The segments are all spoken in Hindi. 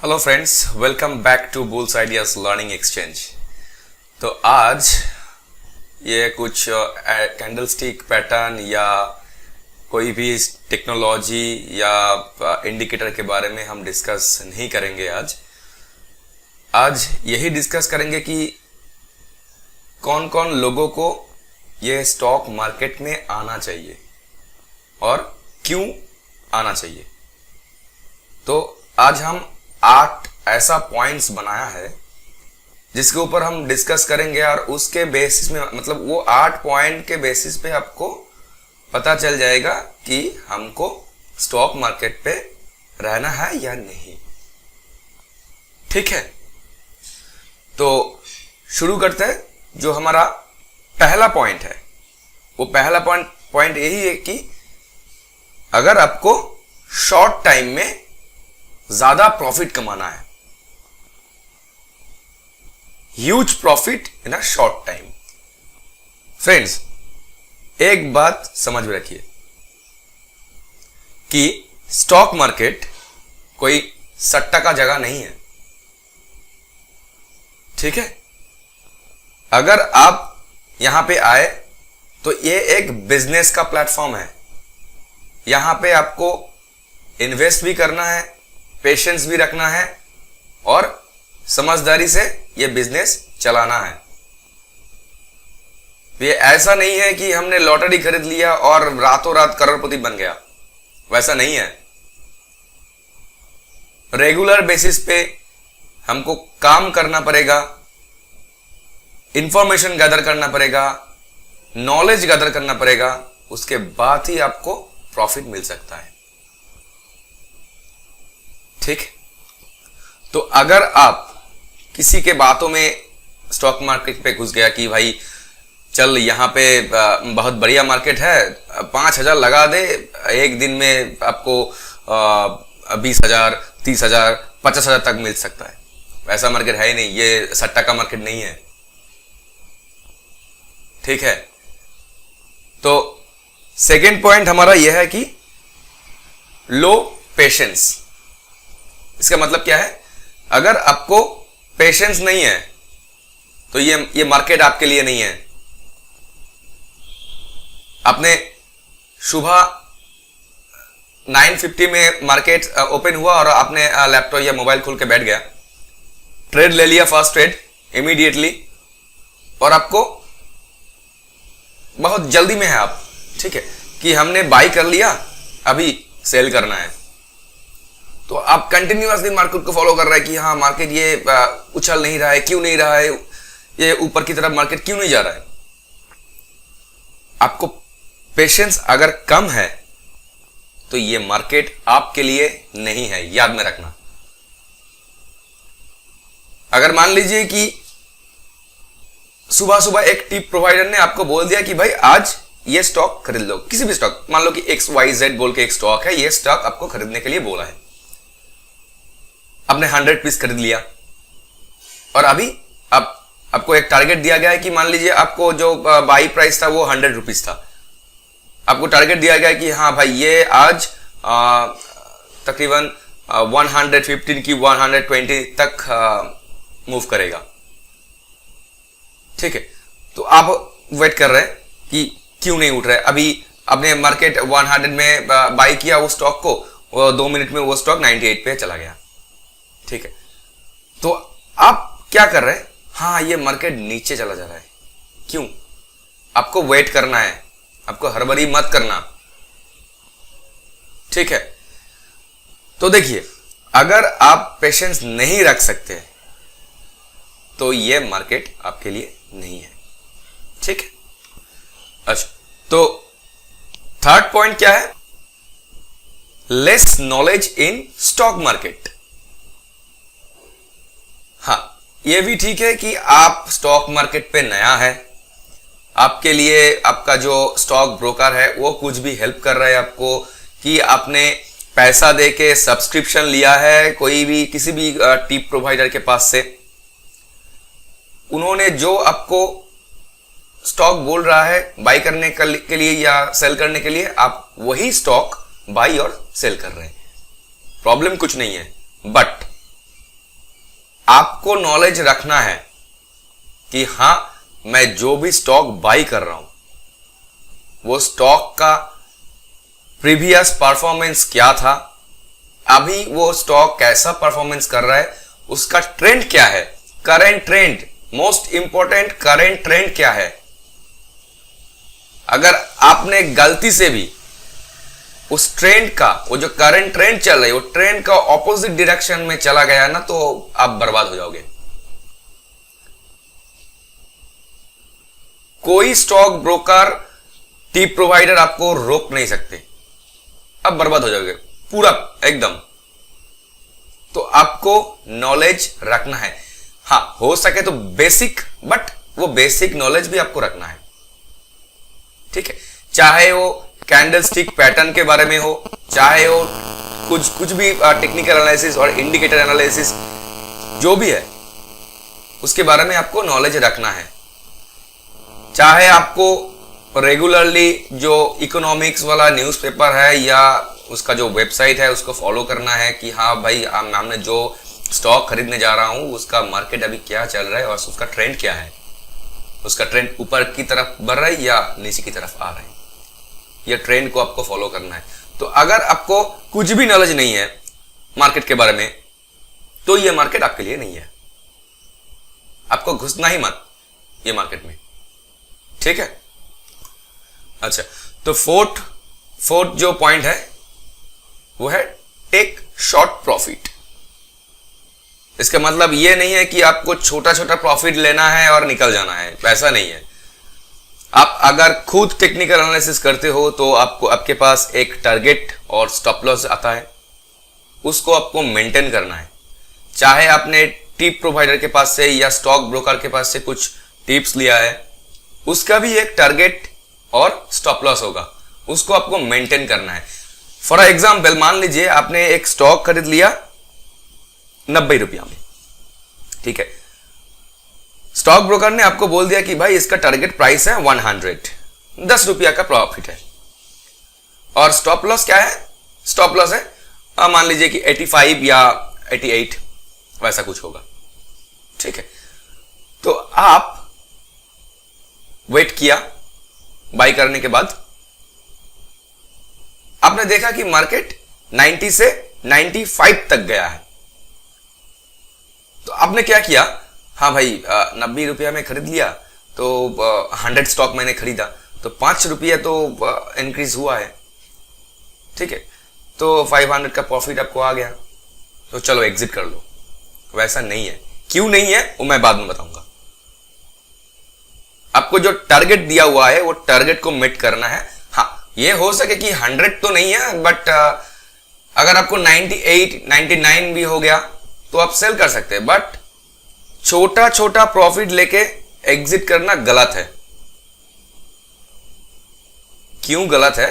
Hello friends, welcome back to bulls ideas learning exchange. तो आज ये कुछ कैंडलस्टिक पैटर्न या कोई भी टेक्नोलॉजी या इंडिकेटर के बारे में हम डिस्कस नहीं करेंगे। आज यही डिस्कस करेंगे कि कौन कौन लोगों को ये स्टॉक मार्केट में आना चाहिए और क्यों आना चाहिए। तो आज हम 8 ऐसा पॉइंट्स बनाया है जिसके ऊपर हम डिस्कस करेंगे और उसके बेसिस में मतलब वो 8 पॉइंट के बेसिस पे आपको पता चल जाएगा कि हमको स्टॉक मार्केट पे रहना है या नहीं। ठीक है, तो शुरू करते हैं। जो हमारा पहला पॉइंट है वो पहला पॉइंट यही है कि अगर आपको शॉर्ट टाइम में ज्यादा प्रॉफिट कमाना है, huge profit in a short time. Friends, एक बात समझ में रखिए कि स्टॉक मार्केट कोई सट्टा का जगह नहीं है। ठीक है, अगर आप यहां पे आए तो ये एक बिजनेस का प्लेटफॉर्म है। यहां पे आपको इन्वेस्ट भी करना है, पेशेंस भी रखना है और समझदारी से ये बिजनेस चलाना है। ये ऐसा नहीं है कि हमने लॉटरी खरीद लिया और रातों रात करोड़पति बन गया, वैसा नहीं है। रेगुलर बेसिस पे हमको काम करना पड़ेगा, इंफॉर्मेशन गैदर करना पड़ेगा, नॉलेज गैदर करना पड़ेगा, उसके बाद ही आपको प्रॉफिट मिल सकता है। ठीक, तो अगर आप किसी के बातों में स्टॉक मार्केट पे घुस गया कि भाई चल यहां पे बहुत बढ़िया मार्केट है, 5,000 लगा दे, एक दिन में आपको 20,000, 30,000, 50,000 तक मिल सकता है, वैसा मार्केट है ही नहीं। ये सट्टा का मार्केट नहीं है। ठीक है, तो सेकेंड पॉइंट हमारा यह है कि लो पेशेंस। इसका मतलब क्या है? अगर आपको पेशेंस नहीं है तो ये मार्केट आपके लिए नहीं है। आपने सुबह 9:50 में मार्केट ओपन हुआ और आपने लैपटॉप या मोबाइल खोल के बैठ गया, ट्रेड ले लिया, फर्स्ट ट्रेड इमीडिएटली, और आपको बहुत जल्दी में है आप, ठीक है, कि हमने बाई कर लिया, अभी सेल करना है। तो आप कंटिन्यूअसली मार्केट को फॉलो कर रहे हैं कि हाँ मार्केट ये उछल नहीं रहा है, क्यों नहीं रहा है, ये ऊपर की तरफ मार्केट क्यों नहीं जा रहा है। आपको पेशेंस अगर कम है तो ये मार्केट आपके लिए नहीं है, याद में रखना। अगर मान लीजिए कि सुबह सुबह एक टिप प्रोवाइडर ने आपको बोल दिया कि भाई आज ये स्टॉक खरीद लो, किसी भी स्टॉक, मान लो कि XYZ बोल के एक स्टॉक है, ये स्टॉक आपको खरीदने के लिए बोला है, आपने 100 पीस खरीद लिया और अभी आपको एक टारगेट दिया गया है कि मान लीजिए आपको जो बाई प्राइस था वो 100 रुपीज था, आपको टारगेट दिया गया है कि हाँ भाई ये आज तकरीबन 115 की 120 तक मूव करेगा। ठीक है, तो आप वेट कर रहे हैं कि क्यों नहीं उठ रहा है। अभी आपने मार्केट 100 में बाई किया वो स्टॉक को, 2 मिनट में वो स्टॉक 98 पे चला गया। ठीक है, तो आप क्या कर रहे हैं? हाँ, ये मार्केट नीचे चला जा रहा है, क्यों? आपको वेट करना है, आपको हड़बड़ी मत करना। ठीक है, तो देखिए, अगर आप पेशेंस नहीं रख सकते तो ये मार्केट आपके लिए नहीं है। ठीक है, अच्छा, तो थर्ड पॉइंट क्या है? Less knowledge in stock market. हाँ, ये भी ठीक है कि आप स्टॉक मार्केट पे नया है, आपके लिए आपका जो स्टॉक ब्रोकर है वो कुछ भी हेल्प कर रहा है आपको, कि आपने पैसा देके सब्सक्रिप्शन लिया है कोई भी किसी भी टिप प्रोवाइडर के पास से, उन्होंने जो आपको स्टॉक बोल रहा है बाई करने के लिए या सेल करने के लिए, आप वही स्टॉक बाई और सेल कर रहे हैं, प्रॉब्लम कुछ नहीं है। बट आपको नॉलेज रखना है कि हाँ, मैं जो भी स्टॉक बाई कर रहा हूं वो स्टॉक का प्रीवियस परफॉर्मेंस क्या था, अभी वो स्टॉक कैसा परफॉर्मेंस कर रहा है, उसका ट्रेंड क्या है, current trend, most important current trend क्या है। अगर आपने गलती से भी उस ट्रेंड का, वो जो करंट ट्रेंड चल रही है, वो ट्रेंड का ऑपोजिट डायरेक्शन में चला गया ना, तो आप बर्बाद हो जाओगे। कोई स्टॉक ब्रोकर, टिप प्रोवाइडर आपको रोक नहीं सकते, अब बर्बाद हो जाओगे पूरा एकदम। तो आपको नॉलेज रखना है। हाँ, हो सके तो बेसिक, बट वो बेसिक नॉलेज भी आपको रखना है, ठीक है। चाहे वो कैंडलस्टिक पैटर्न के बारे में हो, चाहे वो कुछ भी टेक्निकल एनालिसिस और इंडिकेटर एनालिसिस जो भी है, उसके बारे में आपको नॉलेज रखना है। चाहे आपको रेगुलरली जो इकोनॉमिक्स वाला न्यूज़पेपर है या उसका जो वेबसाइट है उसको फॉलो करना है कि हाँ भाई, हमने जो स्टॉक खरीदने जा रहा हूं उसका मार्केट अभी क्या चल रहा है और उसका ट्रेंड क्या है, उसका ट्रेंड ऊपर की तरफ बढ़ रहा है या नीचे की तरफ आ रहा है, यह ट्रेंड को आपको फॉलो करना है। तो अगर आपको कुछ भी नॉलेज नहीं है मार्केट के बारे में, तो यह मार्केट आपके लिए नहीं है, आपको घुसना ही मत ये मार्केट में, ठीक है। अच्छा, तो फोर्थ जो पॉइंट है वो है टेक शॉर्ट प्रॉफिट। इसका मतलब ये नहीं है कि आपको छोटा छोटा प्रॉफिट लेना है और निकल जाना है, ऐसा नहीं है। आप अगर खुद टेक्निकल एनालिसिस करते हो तो आपके पास एक टारगेट और स्टॉप लॉस आता है, उसको आपको मेंटेन करना है। चाहे आपने टिप प्रोवाइडर के पास से या स्टॉक ब्रोकर के पास से कुछ टिप्स लिया है, उसका भी एक टारगेट और स्टॉप लॉस होगा, उसको आपको मेंटेन करना है। फॉर एग्जाम्पल, मान लीजिए आपने एक स्टॉक खरीद लिया 90 रुपया में, ठीक है। स्टॉक ब्रोकर ने आपको बोल दिया कि भाई इसका टारगेट प्राइस है 100, 10 रुपया का प्रॉफिट है। और स्टॉप लॉस क्या है? स्टॉप लॉस है मान लीजिए कि 85 या 88 वैसा कुछ होगा, ठीक है। तो आप वेट किया, बाई करने के बाद आपने देखा कि मार्केट 90 से 95 तक गया है। तो आपने क्या किया? हाँ भाई, 90 रुपया में खरीद लिया, तो 100 स्टॉक मैंने खरीदा, तो 5 रुपया तो इंक्रीज हुआ है, ठीक है। तो 500 का प्रॉफिट आपको आ गया, तो चलो एग्जिट कर लो। वैसा नहीं है। क्यों नहीं है वो मैं बाद में बताऊंगा। आपको जो टारगेट दिया हुआ है वो टारगेट को मीट करना है। हाँ, ये हो सके कि 100 तो नहीं है, बट अगर आपको 98, 99 भी हो गया तो आप सेल कर सकते हैं, बट छोटा छोटा प्रॉफिट लेके एग्जिट करना गलत है। क्यों गलत है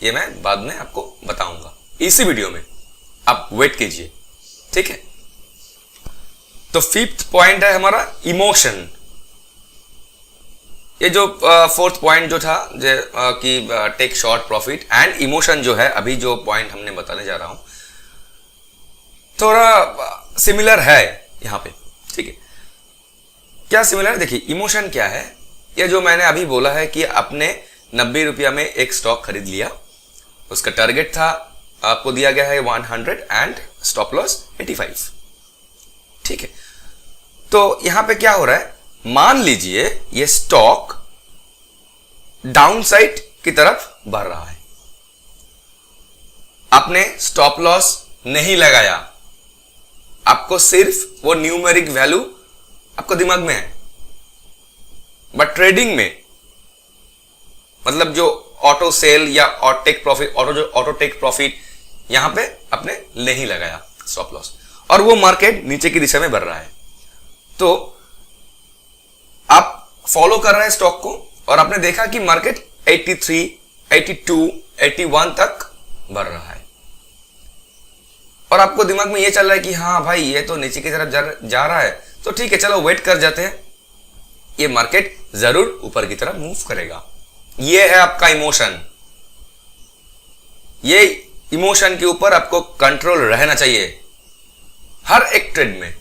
ये मैं बाद में आपको बताऊंगा इसी वीडियो में, आप वेट कीजिए, ठीक है। तो 5th पॉइंट है हमारा इमोशन। ये जो 4th पॉइंट जो था कि take short profit and emotion, जो है अभी जो पॉइंट हमने बताने जा रहा हूं थोड़ा सिमिलर है यहां पे, ठीक है। क्या सिमिलर? देखिए, इमोशन क्या है? ये जो मैंने अभी बोला है कि आपने 90 रुपया में एक स्टॉक खरीद लिया, उसका टारगेट था, आपको दिया गया है 100 एंड स्टॉप लॉस 85, ठीक है। तो यहां पे क्या हो रहा है? मान लीजिए ये स्टॉक डाउन साइड की तरफ बढ़ रहा है, आपने स्टॉप लॉस नहीं लगाया, आपको सिर्फ वो न्यूमेरिक वैल्यू आपको दिमाग में है, बट ट्रेडिंग में मतलब जो ऑटो सेल या ऑटो टेक प्रॉफिट यहां पे आपने नहीं लगाया स्टॉप लॉस, और वो मार्केट नीचे की दिशा में बढ़ रहा है। तो आप फॉलो कर रहे हैं स्टॉक को और आपने देखा कि मार्केट 83, 82, 81 तक बढ़ रहा है, और आपको दिमाग में ये चल रहा है कि हाँ भाई ये तो नीचे की तरफ जा रहा है, तो ठीक है चलो वेट कर जाते हैं, ये मार्केट जरूर ऊपर की तरफ मूव करेगा। ये है आपका इमोशन। ये इमोशन के ऊपर आपको कंट्रोल रहना चाहिए हर एक ट्रेड में।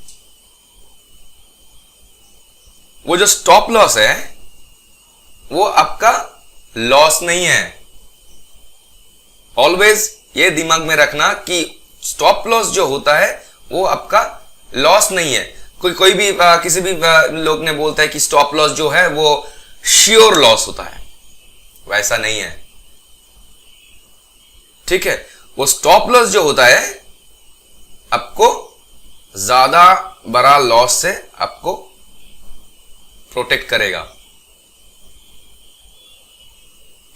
वो जो स्टॉप लॉस है वो आपका लॉस नहीं है। ऑलवेज ये दिमाग में रखना कि स्टॉप लॉस जो होता है वो आपका लॉस नहीं है। कोई भी किसी भी लोग ने बोलता है कि स्टॉप लॉस जो है वो श्योर लॉस होता है, वैसा नहीं है। ठीक है, वो स्टॉप लॉस जो होता है आपको ज्यादा बड़ा लॉस से आपको प्रोटेक्ट करेगा।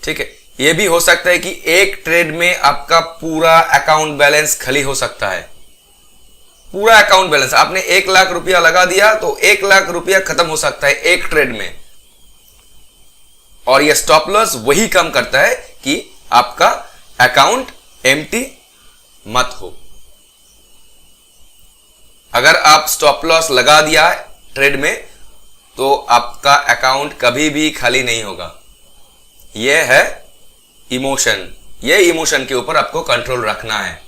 ठीक है, यह भी हो सकता है कि एक ट्रेड में आपका पूरा अकाउंट बैलेंस खाली हो सकता है। पूरा अकाउंट बैलेंस, आपने 1 लाख रुपया लगा दिया तो 1 लाख रुपया खत्म हो सकता है एक ट्रेड में। और यह स्टॉप लॉस वही कम करता है कि आपका अकाउंट एम्प्टी मत हो। अगर आप स्टॉप लॉस लगा दिया ट्रेड में तो आपका अकाउंट कभी भी खाली नहीं होगा। यह है इमोशन, यह इमोशन के ऊपर आपको कंट्रोल रखना है।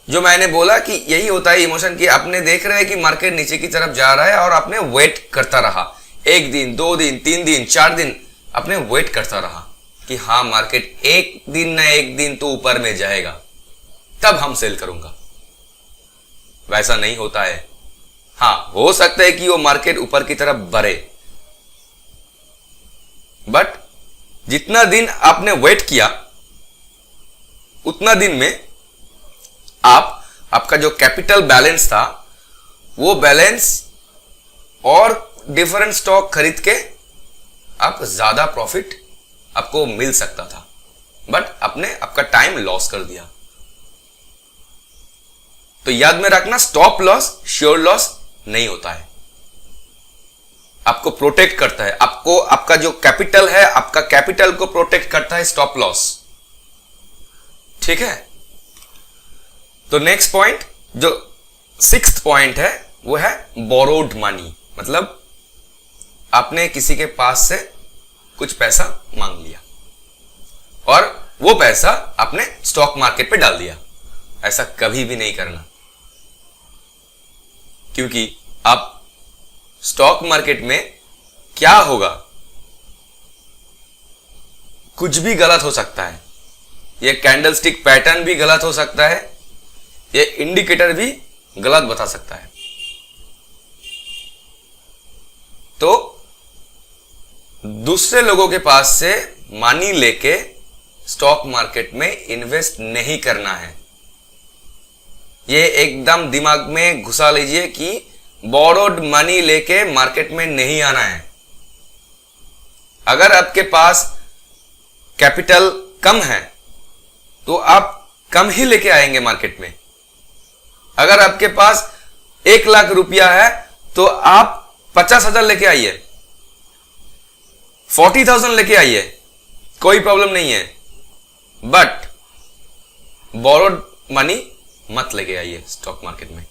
जो मैंने बोला कि यही होता है इमोशन, कि आपने देख रहे हैं कि मार्केट नीचे की तरफ जा रहा है और आपने वेट करता रहा 1 दिन 2 दिन 3 दिन 4 दिन, आपने वेट करता रहा कि हाँ मार्केट एक दिन ना एक दिन तो ऊपर में जाएगा, तब हम सेल करूंगा। वैसा नहीं होता है। हाँ, हो सकता है कि वो मार्केट ऊपर की तरफ बढ़े, बट जितना दिन आपने वेट किया उतना दिन में आपका जो कैपिटल बैलेंस था वो बैलेंस और डिफरेंट स्टॉक खरीद के आप ज्यादा प्रॉफिट आपको मिल सकता था, बट आपने आपका टाइम लॉस कर दिया। तो याद में रखना, स्टॉप लॉस श्योर लॉस नहीं होता है, आपको प्रोटेक्ट करता है। आपको आपका जो कैपिटल है, आपका कैपिटल को प्रोटेक्ट करता है स्टॉप लॉस। ठीक है, तो नेक्स्ट पॉइंट, जो 6th पॉइंट है, वो है बोरोड मनी। मतलब आपने किसी के पास से कुछ पैसा मांग लिया और वो पैसा आपने स्टॉक मार्केट पे डाल दिया। ऐसा कभी भी नहीं करना, क्योंकि आप स्टॉक मार्केट में क्या होगा, कुछ भी गलत हो सकता है। यह कैंडलस्टिक पैटर्न भी गलत हो सकता है, यह इंडिकेटर भी गलत बता सकता है। तो दूसरे लोगों के पास से मनी लेके स्टॉक मार्केट में इन्वेस्ट नहीं करना है। यह एकदम दिमाग में घुसा लीजिए कि बोरोड मनी लेके मार्केट में नहीं आना है। अगर आपके पास कैपिटल कम है तो आप कम ही लेके आएंगे मार्केट में। अगर आपके पास 1 लाख रुपया है तो आप 50,000 लेके आइए, 40,000 लेके आइए, कोई प्रॉब्लम नहीं है, बट बोरोड मनी मत लेके आइए स्टॉक मार्केट में।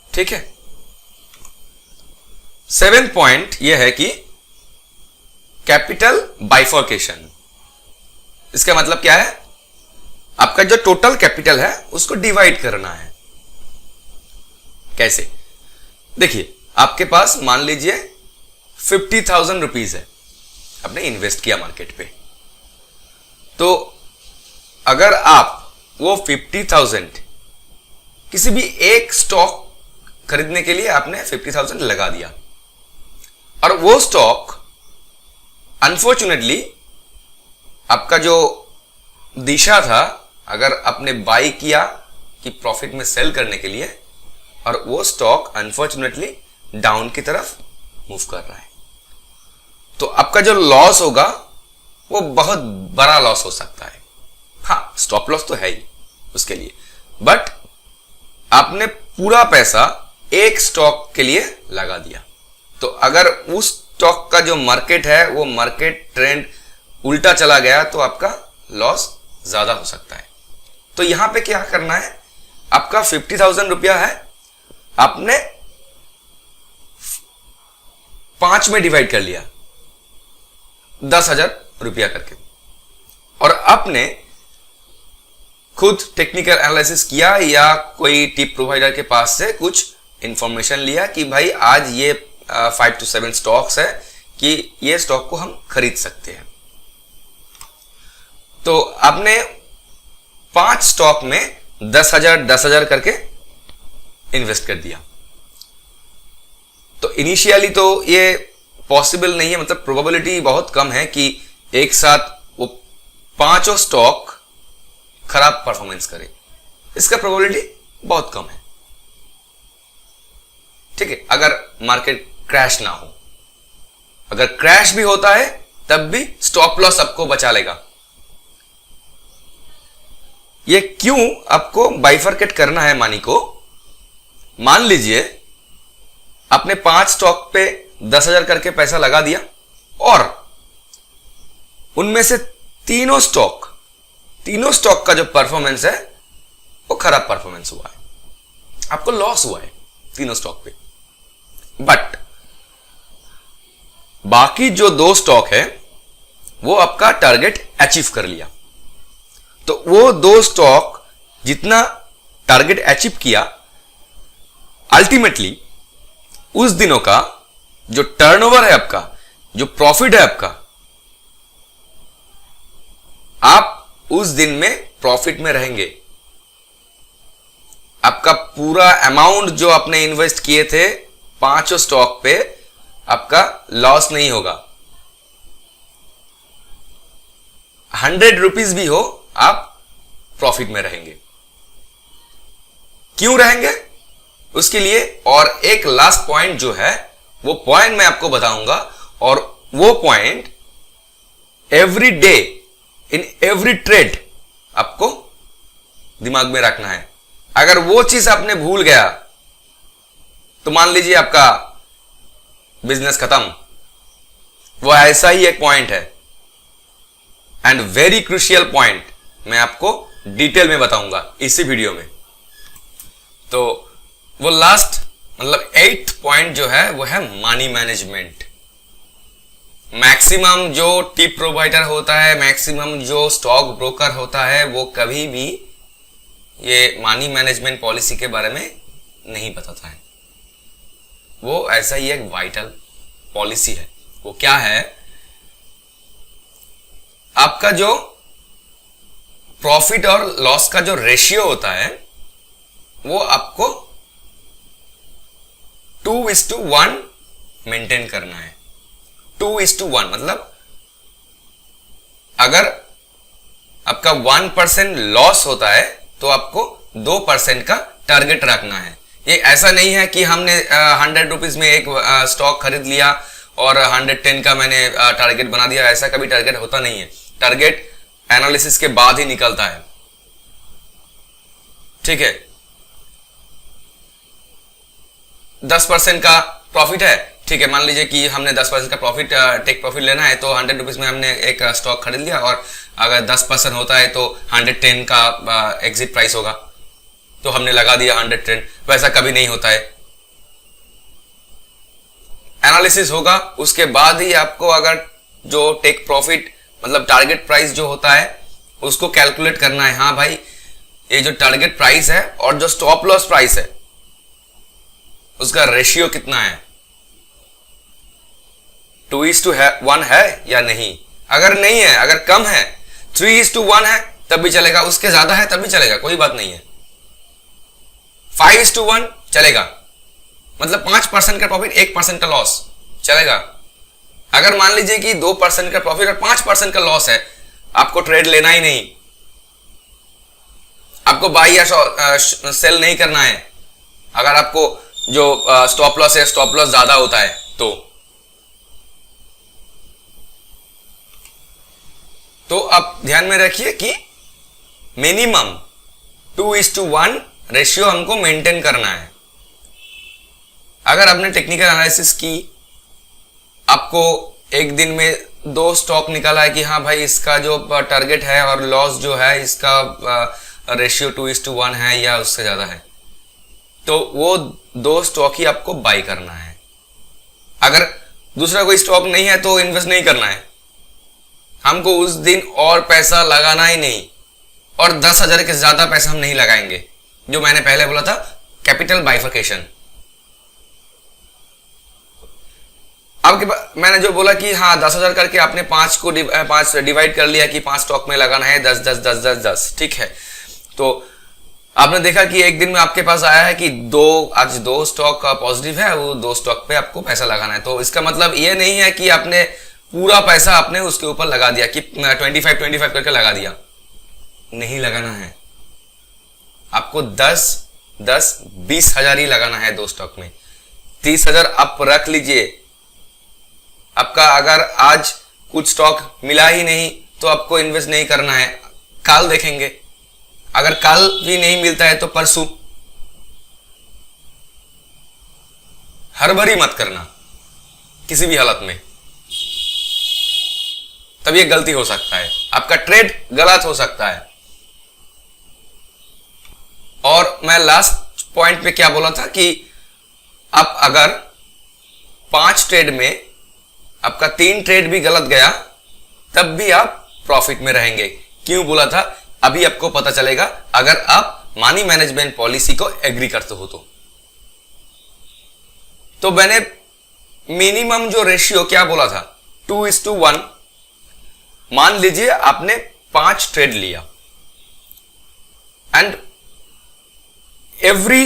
ठीक है, 7th पॉइंट यह है कि कैपिटल बाइफर्केशन। इसका मतलब क्या है, आपका जो टोटल कैपिटल है उसको डिवाइड करना है। कैसे? देखिए, आपके पास मान लीजिए 50,000 रुपीज है, आपने इन्वेस्ट किया मार्केट पे। तो अगर आप वो 50,000 किसी भी एक स्टॉक खरीदने के लिए आपने 50,000 लगा दिया और वो स्टॉक अनफॉर्चुनेटली आपका जो दिशा था, अगर आपने बाई किया कि प्रॉफिट में सेल करने के लिए, और वो स्टॉक अनफॉर्चुनेटली डाउन की तरफ मूव कर रहा है, तो आपका जो लॉस होगा वो बहुत बड़ा लॉस हो सकता है। हाँ, स्टॉप लॉस तो है ही उसके लिए, बट आपने पूरा पैसा एक स्टॉक के लिए लगा दिया। तो अगर उस स्टॉक का जो मार्केट है वो मार्केट ट्रेंड उल्टा चला गया तो आपका लॉस ज्यादा हो सकता है। तो यहां पे क्या करना है, आपका 50,000 रुपया है, आपने 5 में डिवाइड कर लिया 10,000 रुपया करके, और आपने खुद टेक्निकल एनालिसिस किया या कोई टिप प्रोवाइडर के पास से कुछ इंफॉर्मेशन लिया कि भाई आज ये 5 to 7 स्टॉक्स है कि ये स्टॉक को हम खरीद सकते हैं। तो आपने 5 स्टॉक में 10,000 करके इन्वेस्ट कर दिया। तो इनिशियली तो ये पॉसिबल नहीं है, मतलब प्रोबेबिलिटी बहुत कम है कि एक साथ वो 5 स्टॉक खराब परफॉर्मेंस करे, इसका प्रोबेबिलिटी बहुत कम है। ठीक है, अगर मार्केट क्रैश ना हो, अगर क्रैश भी होता है तब भी स्टॉप लॉस आपको बचा लेगा। ये क्यों आपको बाइफरकेट करना है मनी को? मान लीजिए आपने 5 स्टॉक पे 10,000 करके पैसा लगा दिया और उनमें से तीनों स्टॉक का जो परफॉर्मेंस है वो खराब परफॉर्मेंस हुआ है, आपको लॉस हुआ है तीनों स्टॉक पे। बट बाकी जो 2 स्टॉक है वो आपका टारगेट अचीव कर लिया। तो वो 2 स्टॉक जितना टारगेट अचीव किया, अल्टीमेटली उस दिनों का जो टर्नओवर है आपका, जो प्रॉफिट है आपका, आप उस दिन में प्रॉफिट में रहेंगे। आपका पूरा अमाउंट जो आपने इन्वेस्ट किए थे 5 स्टॉक पे, आपका लॉस नहीं होगा। 100 रुपीज भी हो, आप प्रॉफिट में रहेंगे। क्यों रहेंगे? उसके लिए और एक लास्ट पॉइंट जो है, वो पॉइंट मैं आपको बताऊंगा, और वो point every day in every trade आपको दिमाग में रखना है। अगर वो चीज आपने भूल गया तो मान लीजिए आपका बिजनेस खत्म। वो ऐसा ही एक पॉइंट है, एंड वेरी क्रूशियल पॉइंट, मैं आपको डिटेल में बताऊंगा इसी वीडियो में। तो वो लास्ट मतलब 8th पॉइंट जो है वो है मनी मैनेजमेंट। मैक्सिमम जो टिप प्रोवाइडर होता है, मैक्सिमम जो स्टॉक ब्रोकर होता है, वो कभी भी ये मनी मैनेजमेंट पॉलिसी के बारे में नहीं बताता है। वो ऐसा ही एक वाइटल पॉलिसी है। वो क्या है? आपका जो प्रॉफिट और लॉस का जो रेशियो होता है वो आपको 2:1 मेंटेन करना है। 2:1 मतलब अगर आपका 1% लॉस होता है तो आपको 2% का टारगेट रखना है। ये ऐसा नहीं है कि हमने 100 रुपीज में एक स्टॉक खरीद लिया और 110 का मैंने टारगेट बना दिया। ऐसा कभी टारगेट होता नहीं है। टारगेट एनालिसिस के बाद ही निकलता है। ठीक है, 10% का प्रॉफिट है, ठीक है, मान लीजिए कि हमने 10% का प्रॉफिट टेक प्रॉफिट लेना है, तो 100 रुपीज में हमने एक स्टॉक खरीद लिया, और अगर 10% होता है तो 110 का एग्जिट प्राइस होगा, तो हमने लगा दिया 110। वैसा कभी नहीं होता है। एनालिसिस होगा, उसके बाद ही आपको अगर जो टेक प्रॉफिट मतलब टारगेट प्राइस जो होता है उसको कैलकुलेट करना है। हाँ भाई, ये जो टारगेट प्राइस है और जो स्टॉप लॉस प्राइस है उसका रेशियो कितना है, 2:1 है या नहीं। अगर नहीं है, अगर कम है, 3:1 है तब भी चलेगा, उसके ज्यादा है तब भी चलेगा, कोई बात नहीं है। 5:1 चलेगा, मतलब 5% का प्रॉफिट 1% का लॉस चलेगा। अगर मान लीजिए कि 2% का प्रॉफिट और 5% का लॉस है, आपको ट्रेड लेना ही नहीं, आपको बाई या सेल नहीं करना है। अगर आपको जो स्टॉप लॉस है, स्टॉप लॉस ज्यादा होता है तो आप ध्यान में रखिए कि मिनिमम 2:1 रेशियो हमको मेंटेन करना है। अगर आपने टेक्निकल एनालिसिस की, आपको एक दिन में 2 स्टॉक निकाला है कि हाँ भाई इसका जो टारगेट है और लॉस जो है इसका रेशियो 2:1 है या उससे ज्यादा है, तो वो 2 स्टॉक ही आपको बाई करना है। अगर दूसरा कोई स्टॉक नहीं है तो इन्वेस्ट नहीं करना है। हमको उस दिन और पैसा लगाना ही नहीं, और 10,000 के ज्यादा पैसा हम नहीं लगाएंगे, जो मैंने पहले बोला था कैपिटल बाइफर्केशन। आपके मैंने जो बोला कि हाँ 10,000 करके आपने 5 डिवाइड कर लिया कि 5 स्टॉक में लगाना है, 10 10 10 10 10, ठीक है। तो आपने देखा कि एक दिन में आपके पास आया है कि आज दो स्टॉक पॉजिटिव है, वो 2 स्टॉक पे आपको पैसा लगाना है। तो इसका मतलब ये नहीं है कि आपने पूरा पैसा आपने उसके ऊपर लगा दिया कि 25 करके लगा दिया, नहीं लगाना है। आपको 10 10 20,000 ही लगाना है 2 स्टॉक में। 30,000 आप रख लीजिए। आपका अगर आज कुछ स्टॉक मिला ही नहीं तो आपको इन्वेस्ट नहीं करना है, कल देखेंगे। अगर कल भी नहीं मिलता है तो परसों। हड़बड़ी मत करना किसी भी हालत में, तब ये गलती हो सकता है, आपका ट्रेड गलत हो सकता है। और मैं लास्ट पॉइंट पे क्या बोला था कि आप अगर 5 ट्रेड में आपका 3 ट्रेड भी गलत गया तब भी आप प्रॉफिट में रहेंगे। क्यों बोला था अभी आपको पता चलेगा, अगर आप मनी मैनेजमेंट पॉलिसी को एग्री करते हो तो मैंने मिनिमम जो रेशियो क्या बोला था 2:1। मान लीजिए आपने 5 ट्रेड लिया एंड एवरी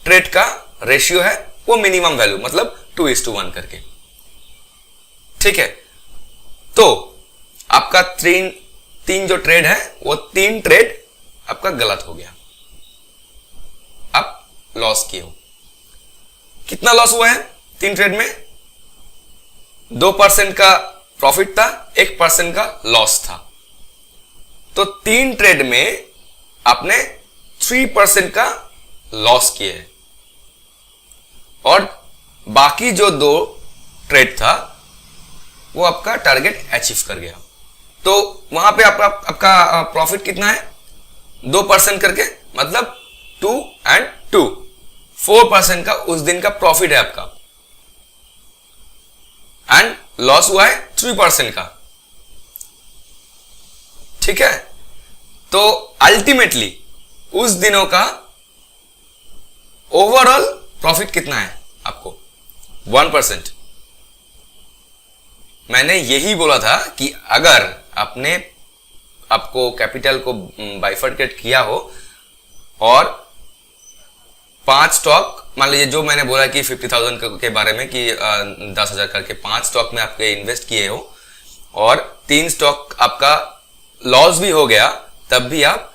ट्रेड का रेशियो है वो मिनिमम वैल्यू, मतलब 2:1 करके, ठीक है। तो आपका 3 जो ट्रेड है वो 3 ट्रेड आपका गलत हो गया, आप लॉस किए हो। कितना लॉस हुआ है 3 ट्रेड में? 2% का प्रॉफिट था, 1% का लॉस था। तो 3 ट्रेड में आपने 3% का लॉस किए है और बाकी जो 2 ट्रेड था वो आपका टारगेट अचीव कर गया। तो वहां पे आपका प्रॉफिट कितना है 2% करके, मतलब 2 and 2 4% का उस दिन का प्रॉफिट है आपका, एंड लॉस हुआ है 3% का, ठीक है। तो अल्टीमेटली उस दिनों का ओवरऑल प्रॉफिट कितना है आपको 1%। मैंने यही बोला था कि अगर आपको कैपिटल को बाइफर्केट किया हो और 5 स्टॉक, मान लीजिए जो मैंने बोला कि 50,000 के बारे में कि 10,000 करके 5 स्टॉक में आपके इन्वेस्ट किए हो और 3 स्टॉक आपका लॉस भी हो गया, तब भी आप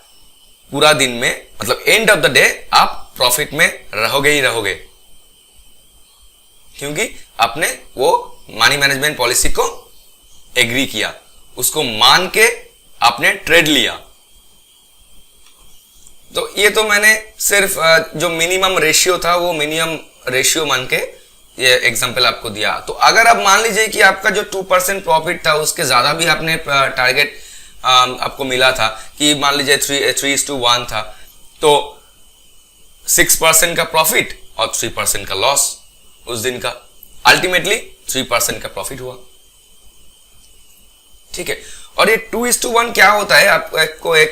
पूरा दिन में, मतलब एंड ऑफ द डे आप प्रॉफिट में रहोगे ही रहोगे, क्योंकि आपने वो मनी मैनेजमेंट पॉलिसी को एग्री किया, उसको मान के आपने ट्रेड लिया। तो ये तो मैंने सिर्फ जो मिनिमम रेशियो था वो मिनिमम रेशियो मान के ये एग्जांपल आपको दिया। तो अगर आप मान लीजिए कि आपका जो 2% प्रॉफिट था उसके ज्यादा भी आपने टारगेट आपको मिला था कि मान लीजिए 3:1 था, तो 6% का प्रॉफिट और 3% का लॉस उस दिन का, अल्टीमेटली 3% का प्रॉफिट हुआ, ठीक है। और ये 2:1 क्या होता है आपको एक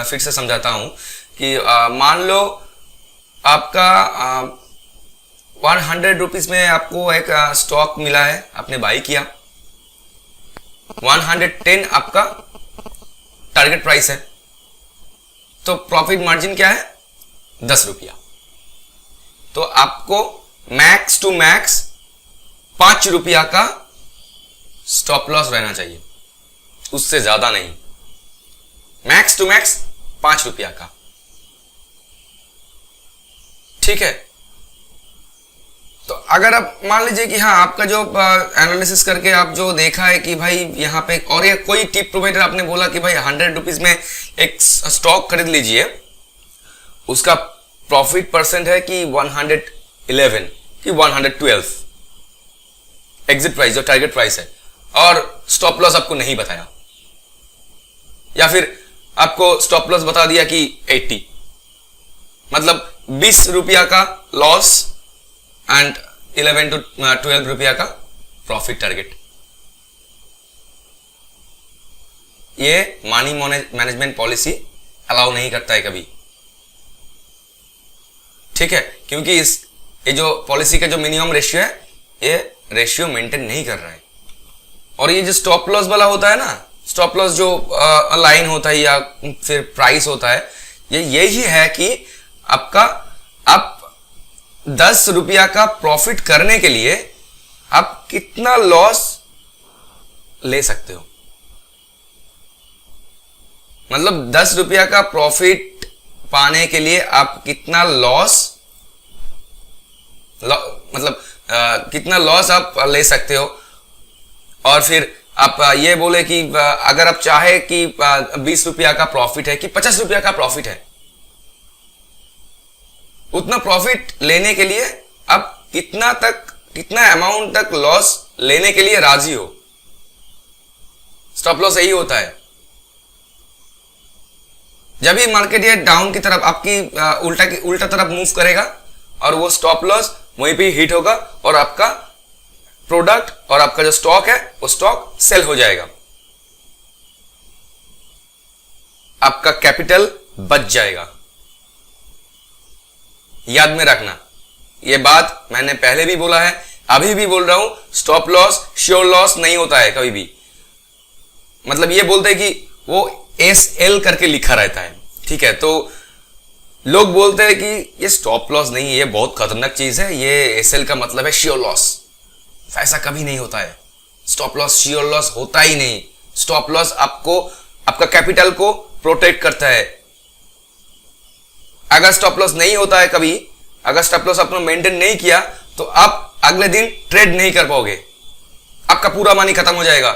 फिर से समझाता हूं कि मान लो आपका 100 रुपीज में आपको एक स्टॉक मिला है, आपने बाई किया, 110 आपका टारगेट प्राइस है, तो प्रॉफिट मार्जिन क्या है 10 रुपया। तो आपको मैक्स टू मैक्स 5 रुपया का स्टॉप लॉस रहना चाहिए, उससे ज्यादा नहीं, मैक्स टू मैक्स 5 रुपया का, ठीक है। तो अगर आप मान लीजिए कि हाँ आपका जो एनालिसिस करके आप जो देखा है कि भाई यहाँ पे, और ये कोई टिप प्रोवाइडर आपने बोला कि भाई 100 रुपीज में एक स्टॉक खरीद लीजिए, उसका प्रॉफिट परसेंट है कि 111 कि 112 एग्जिट प्राइस जो टारगेट प्राइस है, और स्टॉप लॉस आपको नहीं बताया, या फिर आपको स्टॉप लॉस बता दिया कि 80, मतलब 20 रुपया का लॉस एंड 11 to 12 रुपया का प्रॉफिट टारगेट। ये मनी मैनेजमेंट पॉलिसी अलाउ नहीं करता है कभी, ठीक है, क्योंकि ये जो पॉलिसी का जो मिनिमम रेशियो है, ये रेशियो मेंटेन नहीं कर रहा है। और ये जो स्टॉप लॉस वाला होता है ना, स्टॉप लॉस जो लाइन होता है या फिर प्राइस होता है, ये यही है कि आपका आप 10 रुपया का प्रॉफिट करने के लिए आप कितना लॉस ले सकते हो। मतलब 10 रुपया का प्रॉफिट पाने के लिए आप कितना कितना लॉस आप ले सकते हो। और फिर आप ये बोले कि अगर आप चाहे कि 20 रुपया का प्रॉफिट है कि 50 रुपया का प्रॉफिट है, उतना प्रॉफिट लेने के लिए आप कितना अमाउंट तक लॉस लेने के लिए राजी हो। स्टॉप लॉस यही होता है। जब भी मार्केट ये डाउन की तरफ आपकी उल्टा तरफ मूव करेगा और वो स्टॉप लॉस वहीं पे हिट होगा और आपका प्रोडक्ट और आपका जो स्टॉक है वो स्टॉक सेल हो जाएगा, आपका कैपिटल बच जाएगा। याद में रखना, ये बात मैंने पहले भी बोला है, अभी भी बोल रहा हूं, स्टॉप लॉस श्योर लॉस नहीं होता है कभी भी। मतलब ये बोलते हैं कि वो SL करके लिखा रहता है, ठीक है। तो लोग बोलते हैं कि ये स्टॉप लॉस नहीं है, ये बहुत खतरनाक चीज है, ये SL का मतलब है श्योर लॉस। ऐसा कभी नहीं होता है। स्टॉप लॉस श्योर लॉस होता ही नहीं। स्टॉप लॉस आपको आपका कैपिटल को प्रोटेक्ट करता है। अगर स्टॉप लॉस नहीं होता है कभी, अगर स्टॉप लॉस आपने मेंटेन नहीं किया तो आप अगले दिन ट्रेड नहीं कर पाओगे, आपका पूरा मनी खत्म हो जाएगा।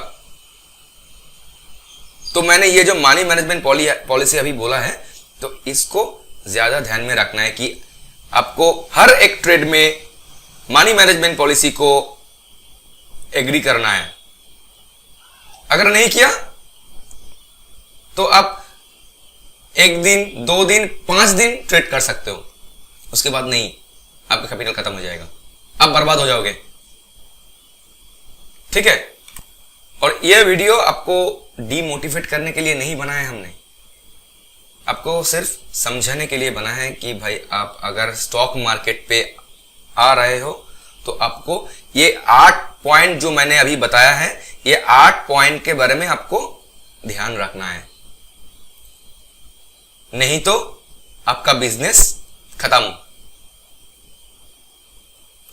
तो मैंने ये जो मनी मैनेजमेंट पॉलिसी अभी बोला है, तो इसको ज्यादा ध्यान में रखना है कि आपको हर एक ट्रेड में मनी मैनेजमेंट पॉलिसी को एग्री करना है। अगर नहीं किया तो आप 1 दिन 2 दिन 5 दिन ट्रेड कर सकते हो, उसके बाद नहीं, आपका कैपिटल खत्म हो जाएगा, आप बर्बाद हो जाओगे, ठीक है। और यह वीडियो आपको डीमोटिवेट करने के लिए नहीं बनाया हमने, आपको सिर्फ समझाने के लिए बना है कि भाई आप अगर स्टॉक मार्केट पे आ रहे हो तो आपको ये 8 पॉइंट जो मैंने अभी बताया है, ये 8 पॉइंट के बारे में आपको ध्यान रखना है, नहीं तो आपका बिजनेस खत्म,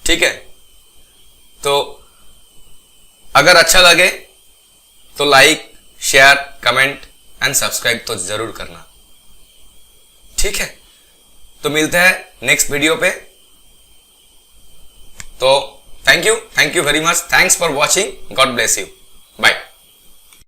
ठीक है। तो अगर अच्छा लगे तो like share comment and subscribe तो जरूर करना, ठीक है। तो मिलते हैं नेक्स्ट वीडियो पे। तो thank you very much, thanks for watching, God bless you.